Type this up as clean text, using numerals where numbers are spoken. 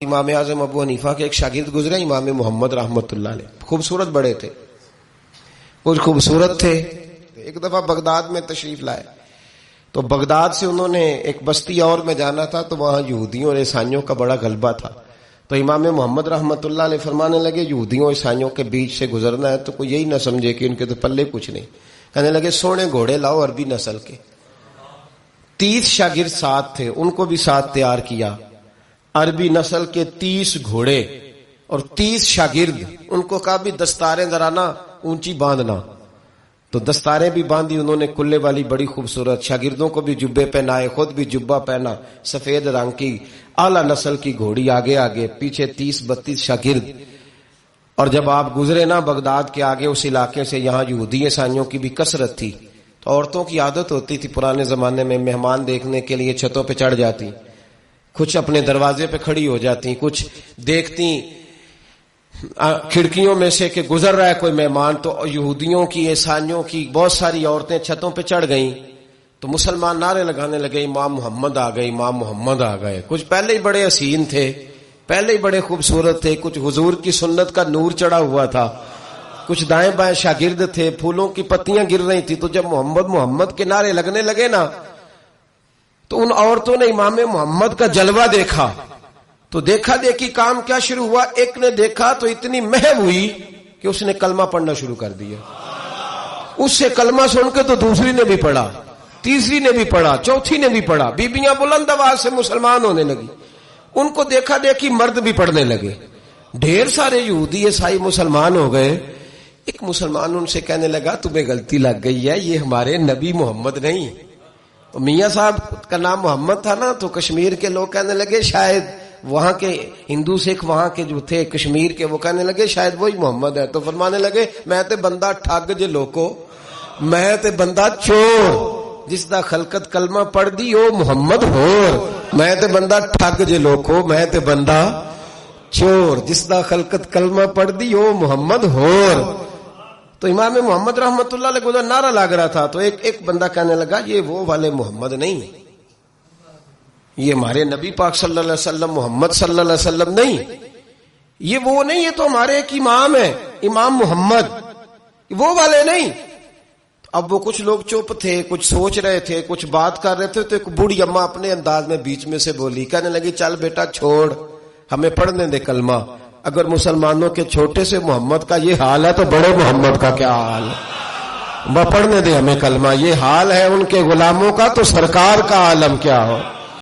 امام اعظم ابو حنیفہ کے ایک شاگرد گزرے امام محمد رحمۃ اللہ علیہ، خوبصورت بڑے تھے، کچھ خوبصورت تھے. ایک دفعہ بغداد میں تشریف لائے تو بغداد سے انہوں نے ایک بستی اور میں جانا تھا، تو وہاں یہودیوں اور عیسائیوں کا بڑا غلبہ تھا. تو امام محمد رحمۃ اللہ علیہ فرمانے لگے یہودیوں عیسائیوں کے بیچ سے گزرنا ہے تو کوئی یہی نہ سمجھے کہ ان کے تو پلے کچھ نہیں. کہنے لگے سونے گھوڑے لاؤ عربی نسل کے. 30 شاگرد ساتھ تھے، ان کو بھی ساتھ تیار کیا. عربی نسل کے 30 گھوڑے اور 30 شاگرد. ان کو کہا بھی دستاریں ذرا نا اونچی باندھنا، تو دستاریں بھی باندھی انہوں نے کلے والی بڑی خوبصورت. شاگردوں کو بھی جبے پہنائے، خود بھی جبہ پہنا سفید رنگ کی اعلی نسل کی گھوڑی، آگے آگے پیچھے 30-32 شاگرد. اور جب آپ گزرے نا بغداد کے آگے اس علاقے سے، یہاں یہودی عیسائیوں کی بھی کثرت تھی، تو عورتوں کی عادت ہوتی تھی پرانے زمانے میں مہمان دیکھنے کے لیے چھتوں پہ چڑھ جاتی، کچھ اپنے دروازے پہ کھڑی ہو جاتی، کچھ دیکھتی کھڑکیوں میں سے کہ گزر رہا ہے کوئی مہمان. تو یہودیوں کی عیسائیوں کی بہت ساری عورتیں چھتوں پہ چڑھ گئیں تو مسلمان نعرے لگانے لگے امام محمد آ گئے، امام محمد آ گئے. کچھ پہلے ہی بڑے حسین تھے، پہلے ہی بڑے خوبصورت تھے، کچھ حضور کی سنت کا نور چڑھا ہوا تھا، کچھ دائیں بائیں شاگرد تھے، پھولوں کی پتیاں گر رہی تھی. تو جب محمد محمد کے نعرے لگنے لگے نا تو ان عورتوں نے امام محمد کا جلوہ دیکھا. تو دیکھا دیکھی کام کیا شروع ہوا، ایک نے دیکھا تو اتنی محو ہوئی کہ اس نے کلمہ پڑھنا شروع کر دیا. اس سے کلمہ سن کے تو دوسری نے بھی پڑھا، تیسری نے بھی پڑھا، چوتھی نے بھی پڑھا. بیبیاں بلند آواز سے مسلمان ہونے لگی. ان کو دیکھا دیکھی مرد بھی پڑھنے لگے. ڈھیر سارے یہودی عیسائی مسلمان ہو گئے. ایک مسلمان ان سے کہنے لگا تمہیں غلطی لگ گئی ہے، یہ ہمارے نبی محمد نہیں. میاں صاحب کا نام محمد تھا نا، تو کشمیر کے لوگ کہنے لگے شاید وہاں کے ہندو سکھ وہاں کے جو تھے کشمیر کے، وہ کہنے لگے شاید وہی محمد ہے. تو فرمانے لگے میں تے بندہ ٹھگ جے لوکو، میں تے بندہ چور، جس دا خلقت کلمہ پڑھ دی او محمد ہور. میں تے بندہ ٹھگ جے لوکو، میں تے بندہ چور، جس دا خلقت کلمہ پڑھ دی او محمد ہور. تو امام محمد رحمت اللہ علیہ کو نعرہ لگ رہا تھا. تو ایک بندہ کہنے لگا یہ وہ والے محمد نہیں، یہ ہمارے نبی پاک صلی اللہ علیہ وسلم محمد صلی اللہ علیہ وسلم نہیں، یہ وہ نہیں، یہ تو ہمارے ایک امام ہے امام محمد، وہ والے نہیں. اب وہ کچھ لوگ چپ تھے، کچھ سوچ رہے تھے، کچھ بات کر رہے تھے. تو ایک بوڑھی اماں اپنے انداز میں بیچ میں سے بولی، کہنے لگی چل بیٹا چھوڑ، ہمیں پڑھنے دے کلمہ. اگر مسلمانوں کے چھوٹے سے محمد کا یہ حال ہے تو بڑے محمد کا کیا حال ہے؟ پڑھنے دے ہمیں کلمہ. یہ حال ہے ان کے غلاموں کا تو سرکار کا عالم کیا ہو.